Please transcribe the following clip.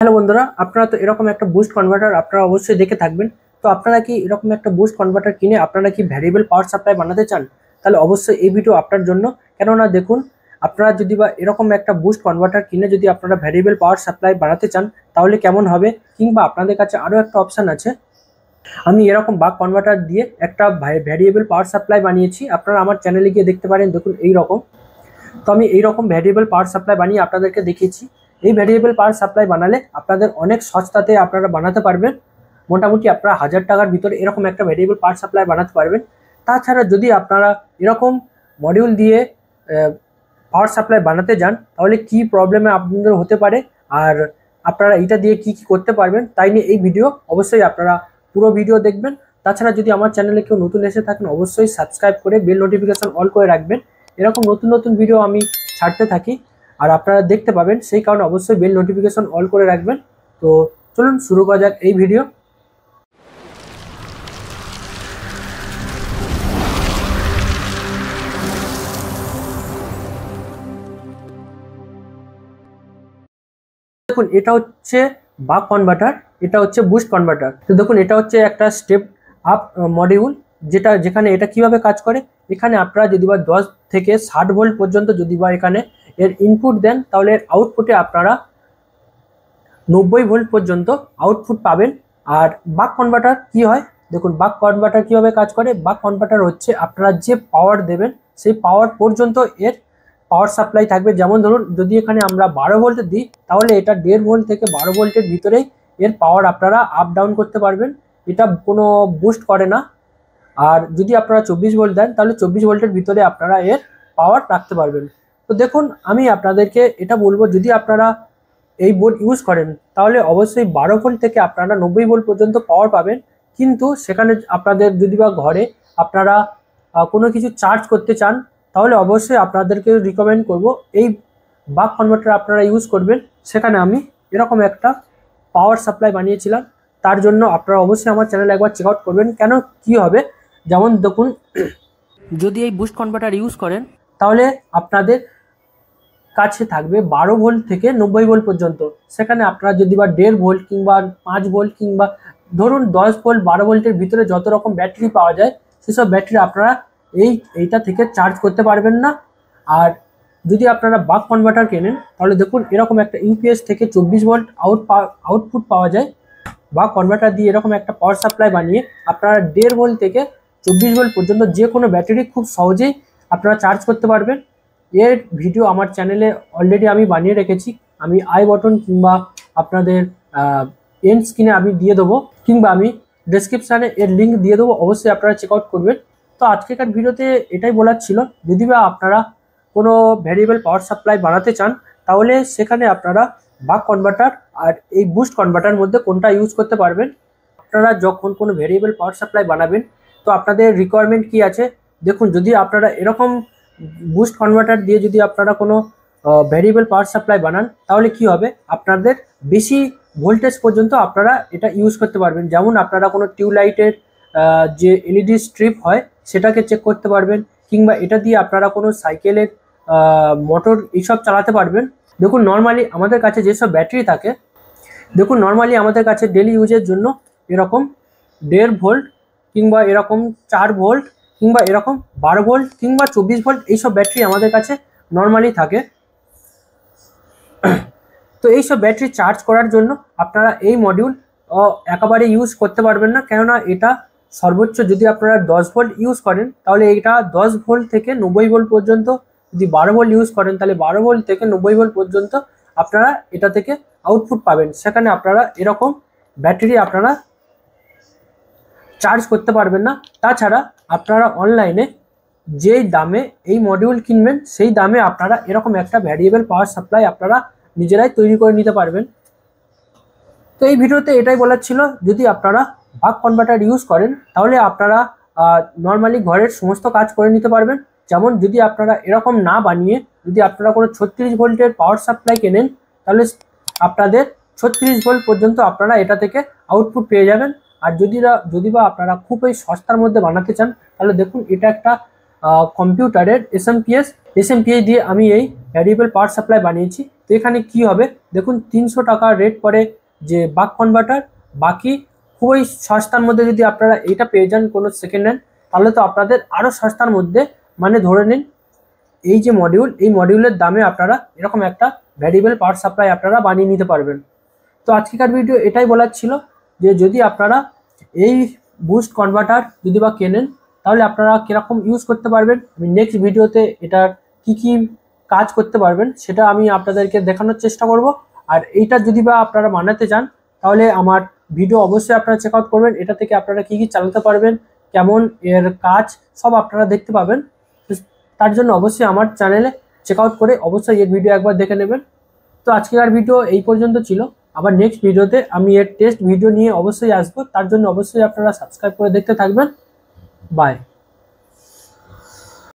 Hello বন্ধুরা, আপনারা তো এরকম একটা বুস্ট কনভার্টার আপনারা অবশ্যই দেখে থাকবেন। তো আপনারা কি এরকম একটা বুস্ট কনভার্টার কিনে আপনারা কি ভ্যারিয়েবল পাওয়ার সাপ্লাই বানাতে চান? তাহলে অবশ্যই এই ভিডিও আপনার জন্য। কেননা দেখুন, আপনারা যদি বা এরকম একটা বুস্ট কনভার্টার কিনে যদি আপনারা ভ্যারিয়েবল পাওয়ার সাপ্লাই বানাতে চান তাহলে কেমন হবে, কিংবা আপনাদের কাছে আরও একটা অপশান আছে। আমি এরকম বাক কনভার্টার দিয়ে একটা ভ্যারিয়েবল পাওয়ার সাপ্লাই বানিয়েছি, আপনারা আমার চ্যানেলে গিয়ে দেখতে পারেন। দেখুন এই রকম। তো আমি এইরকম ভ্যারিয়েবল পাওয়ার সাপ্লাই বানিয়ে আপনাদেরকে দেখিয়েছি। এই ভ্যারিয়েবল পাওয়ার সাপ্লাই বানালে আপনাদের অনেক সস্তাতে আপনারা বানাতে পারবেন। মোটামুটি আপনারা 1000 টাকার ভিতরে এরকম একটা ভ্যারিয়েবল পাওয়ার সাপ্লাই বানাতে পারবেন। তাছাড়া যদি আপনারা এরকম মডিউল দিয়ে পাওয়ার সাপ্লাই বানাতে যান তাহলে কি প্রবলেমে আপনাদের হতে পারে, আর আপনারা এইটা দিয়ে কি কি করতে পারবেন, তাই নিয়ে এই ভিডিও। অবশ্যই আপনারা পুরো ভিডিও দেখবেন। তাছাড়া যদি আমার চ্যানেলে কেউ নতুন এসে থাকেন অবশ্যই সাবস্ক্রাইব করে বেল নোটিফিকেশন অল করে রাখবেন। এরকম নতুন নতুন ভিডিও আমি ছাড়তে থাকি আর আপনারা দেখতে পাবেন, সেই কারণে অবশ্যই বেল নোটিফিকেশন অল করে রাখবেন। তো চলুন শুরু করা যাক এই ভিডিও। দেখুন এটা হচ্ছে বাক কনভার্টার, এটা হচ্ছে বুস্ট কনভার্টার। তো দেখুন এটা হচ্ছে একটা স্টেপ আপ মডিউল, যেখানে এটা কিভাবে কাজ করে। এখানে আপনারা যদি বা 10 থেকে 60 ভোল্ট পর্যন্ত যদি বা এখানে এর ইনপুট দেন তাহলে এর আউটপুটে আপনারা 90 ভোল্ট পর্যন্ত আউটপুট পাবেন। আর বাক কনভার্টার কি হয়, দেখুন বাক কনভার্টার কিভাবে কাজ করে। বাক কনভার্টার হচ্ছে আপনারা যে পাওয়ার দেবেন সেই পাওয়ার পর্যন্ত এর পাওয়ার সাপ্লাই থাকবে। যেমন ধরুন যদি এখানে আমরা 12 ভোল্ট দিই তাহলে এটা 1.5 ভোল্ট থেকে 12 ভোল্টের ভিতরেই এর পাওয়ার আপনারা আপ ডাউন করতে পারবেন। এটা কোনো বুস্ট করে না। আর যদি আপনারা 24 ভোল্ট দেন তাহলে 24 ভোল্টের ভিতরে আপনারা এর পাওয়ার রাখতে পারবেন। তো দেখুন আমি আপনাদেরকে এটা বলবো, যদি আপনারা এই বোর্ড ইউজ করেন তাহলে অবশ্যই 12 ভোল্ট থেকে আপনারা 90 ভোল্ট পর্যন্ত পাওয়ার পাবেন। কিন্তু সেখানে আপনাদের যদি বা ঘরে আপনারা কোনো কিছু চার্জ করতে চান তাহলে অবশ্যই আপনাদেরকে রিকমেন্ড করব এই বাক কনভার্টার আপনারা ইউজ করবেন। সেখানে আমি এরকম একটা পাওয়ার সাপ্লাই বানিয়েছিলাম, তার জন্য আপনারা অবশ্যই আমার চ্যানেল একবার চেক আউট করবেন। কেন কি হবে, যেমন দেখুন যদি এই বুস্ট কনভার্টার ইউজ করেন তাহলে আপনাদের কাছে থাকবে 12 ভোল্ট থেকে 90 ভোল্ট পর্যন্ত। সেখানে আপনারা যদি বা 1.5 ভোল্ট কিংবা 5 ভোল্ট কিংবা ধরুন 10 ভোল্ট 12 ভোল্টের ভিতরে যত রকম ব্যাটারি পাওয়া যায় সেসব ব্যাটারি আপনারা এইটা থেকে চার্জ করতে পারবেন না। আর যদি আপনারা বাক কনভার্টার কেনেন তাহলে দেখুন এরকম একটা ইউপিএস থেকে 24 ভোল্ট আউটপুট পাওয়া যায়। বাক কনভার্টার দিয়ে এরকম একটা পাওয়ার সাপ্লাই বানিয়ে আপনারা 1.5 ভোল্ট থেকে 24 ভোল্ট পর্যন্ত যে কোনো ব্যাটারি খুব সহজেই আপনারা চার্জ করতে পারবেন। এর ভিডিও আমার চ্যানেলে অলরেডি আমি বানিয়ে রেখেছি। আমি আই বটন কিংবা আপনাদের এন্ড স্ক্রিনে আমি দিয়ে দেবো, কিংবা আমি ডেসক্রিপশানে এর লিঙ্ক দিয়ে দেবো, অবশ্যই আপনারা চেক আউট করবেন। তো আজকেকার ভিডিওতে এটাই বলার ছিল, যদি বা আপনারা কোনো ভ্যারিয়েবল পাওয়ার সাপ্লাই বানাতে চান তাহলে সেখানে আপনারা বাক কনভার্টার আর এই বুস্ট কনভার্টার মধ্যে কোনটা ইউজ করতে পারবেন। আপনারা যখন কোনো ভ্যারিয়েবল পাওয়ার সাপ্লাই বানাবেন তো আপনাদের রিকোয়ারমেন্ট কি আছে। দেখুন যদি আপনারা এরকম বুস্ট কনভার্টার দিয়ে যদি আপনারা কোনো ভ্যারিয়েবল পাওয়ার সাপ্লাই বানান তাহলে কি হবে, আপনাদের বেশি ভোল্টেজ পর্যন্ত আপনারা এটা ইউজ করতে পারবেন। যেমন আপনারা কোনো টিউবলাইটের যে এলইডি স্ট্রিপ হয় সেটাকে চেক করতে পারবেন, কিংবা এটা দিয়ে আপনারা কোনো সাইকেলের মোটর এইসব চালাতে পারবেন। দেখুন নর্মালি আমাদের কাছে যেসব ব্যাটারি থাকে, দেখুন নর্মালি আমাদের কাছে ডেলি ইউজের জন্য এরকম 1.5 ভোল্ট কিংবা এরকম 4 ভোল্ট কিংবা এরকম 12 ভোল্ট কিংবা 24 ভোল্ট এইসব ব্যাটারি আমাদের কাছে নর্মালি থাকে। তো এইসব ব্যাটারি চার্জ করার জন্য আপনারা এই মডিউল একেবারে ইউজ করতে পারবেন না। কেননা এটা সর্বোচ্চ যদি আপনারা 10 ভোল্ট ইউজ করেন তাহলে এটা 10 ভোল্ট থেকে 90 ভোল্ট পর্যন্ত, যদি 12 ভোল্ট ইউজ করেন তাহলে 12 ভোল্ট থেকে 90 ভোল্ট পর্যন্ত আপনারা এটা থেকে আউটপুট পাবেন। সেখানে আপনারা এরকম ব্যাটারি আপনারা চার্জ করতে পারবেন না। তাছাড়া আপনারা অনলাইনে যেই দামে এই মডিউল কিনবেন সেই দামে আপনারা এরকম একটা ভ্যারিয়েবল পাওয়ার সাপ্লাই আপনারা নিজেরাই তৈরি করে নিতে পারবেন। তো এই ভিডিওতে এটাই বলার ছিল, যদি আপনারা বাক কনভার্টার ইউজ করেন তাহলে আপনারা নর্মালি ঘরের সমস্ত কাজ করে নিতে পারবেন। যেমন যদি আপনারা এরকম না বানিয়ে যদি আপনারা কোনো 36 ভোল্টের পাওয়ার সাপ্লাই কেনেন তাহলে আপনাদের 36 ভোল্ট পর্যন্ত আপনারা এটা থেকে আউটপুট পেয়ে যাবেন। আর যদি বা আপনারা খুবই সস্তার মধ্যে বানাতে চান তাহলে দেখুন এটা একটা কম্পিউটারের এসএমপিএস দিয়ে আমি এই ভ্যারিয়েবল পাওয়ার সাপ্লাই বানিয়েছি। তো এখানে কি হবে দেখুন, 300 টাকা রেট পড়ে যে বাক কনভার্টার। বাকি খুবই সস্তার মধ্যে যদি আপনারা এটা পেয়ে যান কোনো সেকেন্ড হ্যান্ড, তাহলে তো আপনাদের আরও সস্তার মধ্যে, মানে ধরে নিন এই যে মডিউল, এই মডিউলের দামে আপনারা এরকম একটা ভ্যারিয়েবল পাওয়ার সাপ্লাই আপনারা বানিয়ে নিতে পারবেন। তো আজকেকার ভিডিও এটাই বলার ছিল যে যদি আপনারা এই বুস্ট কনভার্টার যদি বা কেনেন, তাহলে আপনারা কীরকম ইউজ করতে পারবেন। আমি নেক্সট ভিডিওতে এটার কি কাজ করতে পারবেন সেটা আমি আপনাদেরকে দেখানোর চেষ্টা করব। আর এইটা যদি বা আপনারা বানাতে চান, তাহলে আমার ভিডিও অবশ্যই আপনারা চেক আউট করবেন। এটা থেকে আপনারা কি চালাতে পারবেন, কেমন এর কাজ, সব আপনারা দেখতে পাবেন। তার জন্য অবশ্যই আমার চ্যানেলে চেক আউট করে অবশ্যই এর ভিডিও একবার দেখে নেবেন। তো আজকের ভিডিও এই পর্যন্ত ছিল। আবার নেক্সট ভিডিওতে আমি এর টেস্ট ভিডিও নিয়ে অবশ্যই আসবো। তার জন্য অবশ্যই আপনারা সাবস্ক্রাইব করে দেখতে থাকবেন। বাই।